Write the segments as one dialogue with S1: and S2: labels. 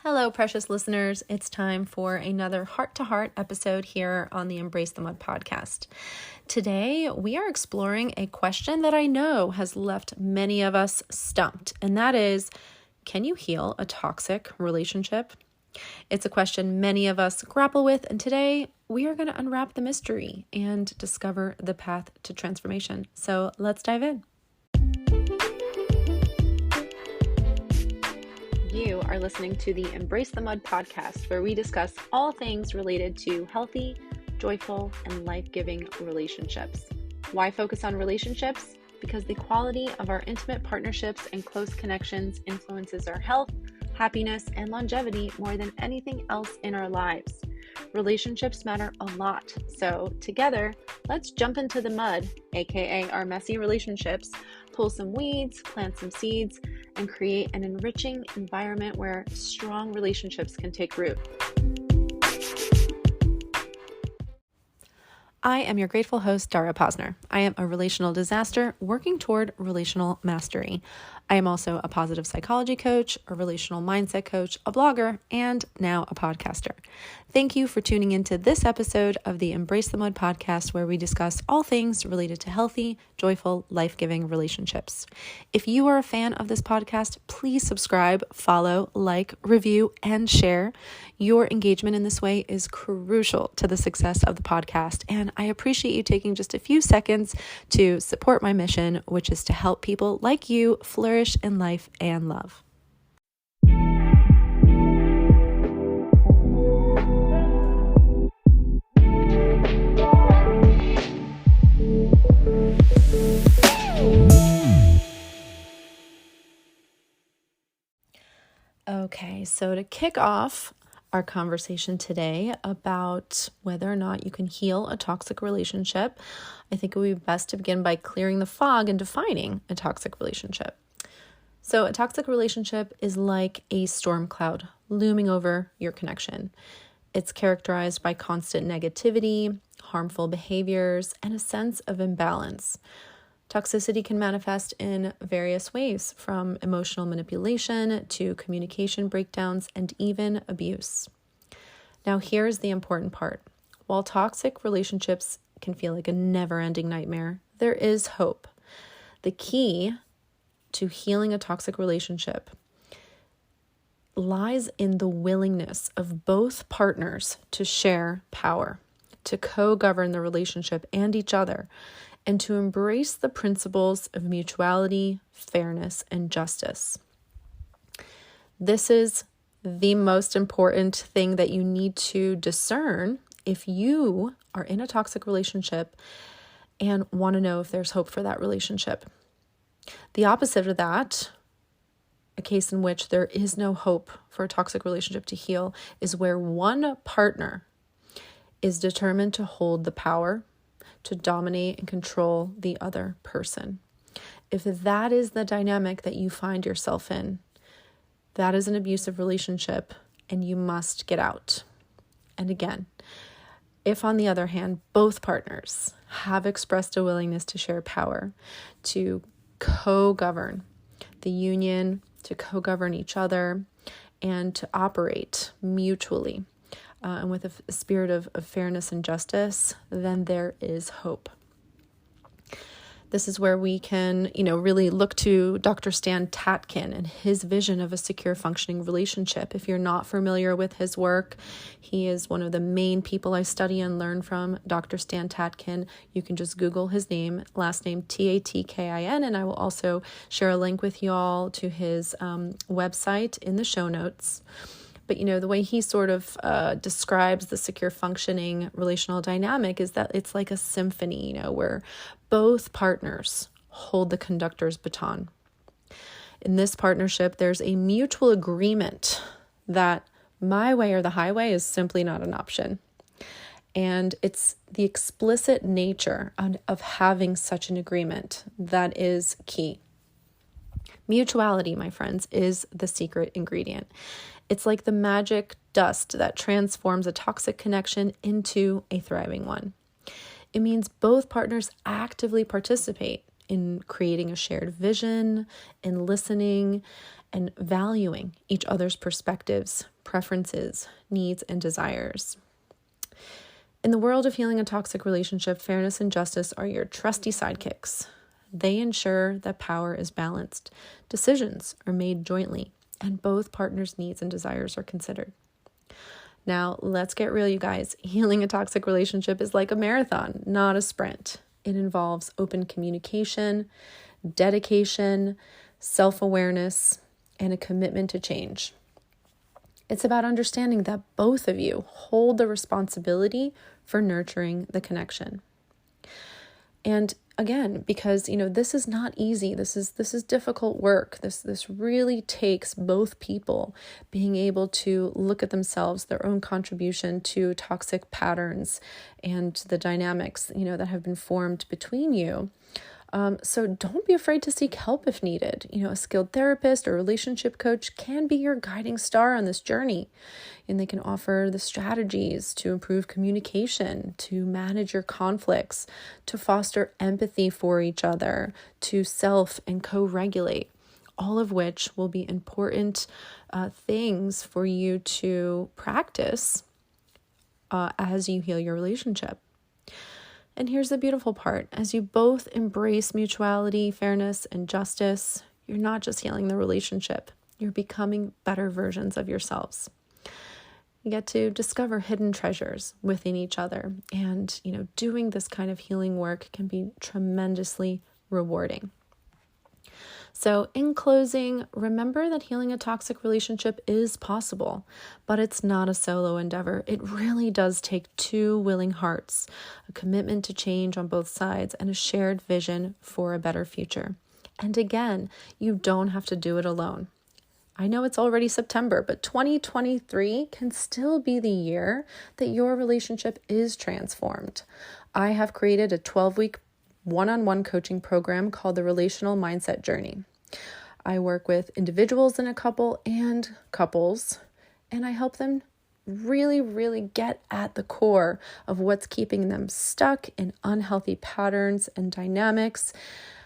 S1: Hello, precious listeners. It's time for another heart-to-heart episode here on the Embrace the Mud podcast. Today, we are exploring a question that I know has left many of us stumped, and that is, can you heal a toxic relationship? It's a question many of us grapple with, and today we are going to unwrap the mystery and discover the path to transformation. So let's dive in. You are listening to the Embrace the Mud podcast, where we discuss all things related to healthy, joyful, and life-giving relationships. Why focus on relationships? Because the quality of our intimate partnerships and close connections influences our health, happiness, and longevity more than anything else in our lives. Relationships matter a lot. So together, let's jump into the mud, aka our messy relationships, pull some weeds, plant some seeds, and create an enriching environment where strong relationships can take root. I am your grateful host, Dara Posner. I am a relational disaster working toward relational mastery. I am also a positive psychology coach, a relational mindset coach, a blogger, and now a podcaster. Thank you for tuning into this episode of the Embrace the Mud podcast, where we discuss all things related to healthy, joyful, life-giving relationships. If you are a fan of this podcast, please subscribe, follow, like, review, and share. Your engagement in this way is crucial to the success of the podcast, and I appreciate you taking just a few seconds to support my mission, which is to help people like you flourish in life and love. Okay, so to kick off our conversation today about whether or not you can heal a toxic relationship, I think it would be best to begin by clearing the fog and defining a toxic relationship. So a toxic relationship is like a storm cloud looming over your connection. It's characterized by constant negativity, harmful behaviors, and a sense of imbalance. Toxicity can manifest in various ways, from emotional manipulation to communication breakdowns and even abuse. Now, here's the important part. While toxic relationships can feel like a never-ending nightmare, there is hope. The key to healing a toxic relationship lies in the willingness of both partners to share power, to co-govern the relationship and each other, and to embrace the principles of mutuality, fairness, and justice. This is the most important thing that you need to discern if you are in a toxic relationship and want to know if there's hope for that relationship. The opposite of that, a case in which there is no hope for a toxic relationship to heal, is where one partner is determined to hold the power, to dominate and control the other person. If that is the dynamic that you find yourself in, that is an abusive relationship and you must get out. And again, if on the other hand, both partners have expressed a willingness to share power, to co-govern the union, to co-govern each other, and to operate mutually and with a spirit of fairness and justice, then there is hope. This is where we can, really look to Dr. Stan Tatkin and his vision of a secure, functioning relationship. If you're not familiar with his work, he is one of the main people I study and learn from, Dr. Stan Tatkin. You can just Google his name, last name Tatkin, and I will also share a link with you all to his website in the show notes. But, the way he sort of describes the secure functioning relational dynamic is that it's like a symphony, where both partners hold the conductor's baton. In this partnership, there's a mutual agreement that my way or the highway is simply not an option. And it's the explicit nature of having such an agreement that is key. Mutuality, my friends, is the secret ingredient. It's like the magic dust that transforms a toxic connection into a thriving one. It means both partners actively participate in creating a shared vision, in listening, and valuing each other's perspectives, preferences, needs, and desires. In the world of healing a toxic relationship, fairness and justice are your trusty sidekicks. They ensure that power is balanced, decisions are made jointly, and both partners' needs and desires are considered. Now, let's get real, you guys. Healing a toxic relationship is like a marathon, not a sprint. It involves open communication, dedication, self-awareness, and a commitment to change. It's about understanding that both of you hold the responsibility for nurturing the connection. And again, because, this is not easy. This is difficult work. This really takes both people being able to look at themselves, their own contribution to toxic patterns and the dynamics, that have been formed between you. So don't be afraid to seek help if needed. A skilled therapist or relationship coach can be your guiding star on this journey, and they can offer the strategies to improve communication, to manage your conflicts, to foster empathy for each other, to self and co-regulate, all of which will be important things for you to practice as you heal your relationship. And here's the beautiful part. As you both embrace mutuality, fairness, and justice, you're not just healing the relationship. You're becoming better versions of yourselves. You get to discover hidden treasures within each other. And, doing this kind of healing work can be tremendously rewarding. So in closing, remember that healing a toxic relationship is possible, but it's not a solo endeavor. It really does take two willing hearts, a commitment to change on both sides, and a shared vision for a better future. And again, you don't have to do it alone. I know it's already September, but 2023 can still be the year that your relationship is transformed. I have created a 12-week one-on-one coaching program called the Relational Mindset Journey. I work with individuals in a couple and couples, and I help them really, really get at the core of what's keeping them stuck in unhealthy patterns and dynamics,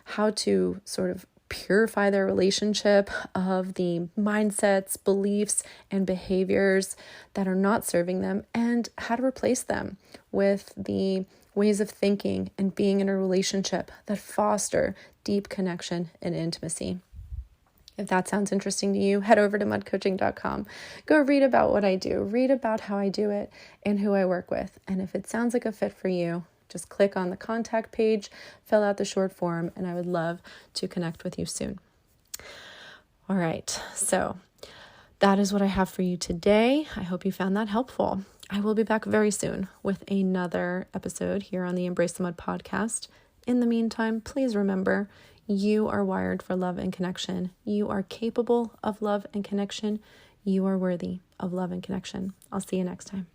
S1: how to sort of purify their relationship of the mindsets, beliefs, and behaviors that are not serving them, and how to replace them with the ways of thinking and being in a relationship that foster deep connection and intimacy. If that sounds interesting to you, head over to mudcoaching.com. Go read about what I do, read about how I do it, and who I work with. And if it sounds like a fit for you, just click on the contact page, fill out the short form, and I would love to connect with you soon. All right, so that is what I have for you today. I hope you found that helpful. I will be back very soon with another episode here on the Embrace the Mud podcast. In the meantime, please remember, you are wired for love and connection. You are capable of love and connection. You are worthy of love and connection. I'll see you next time.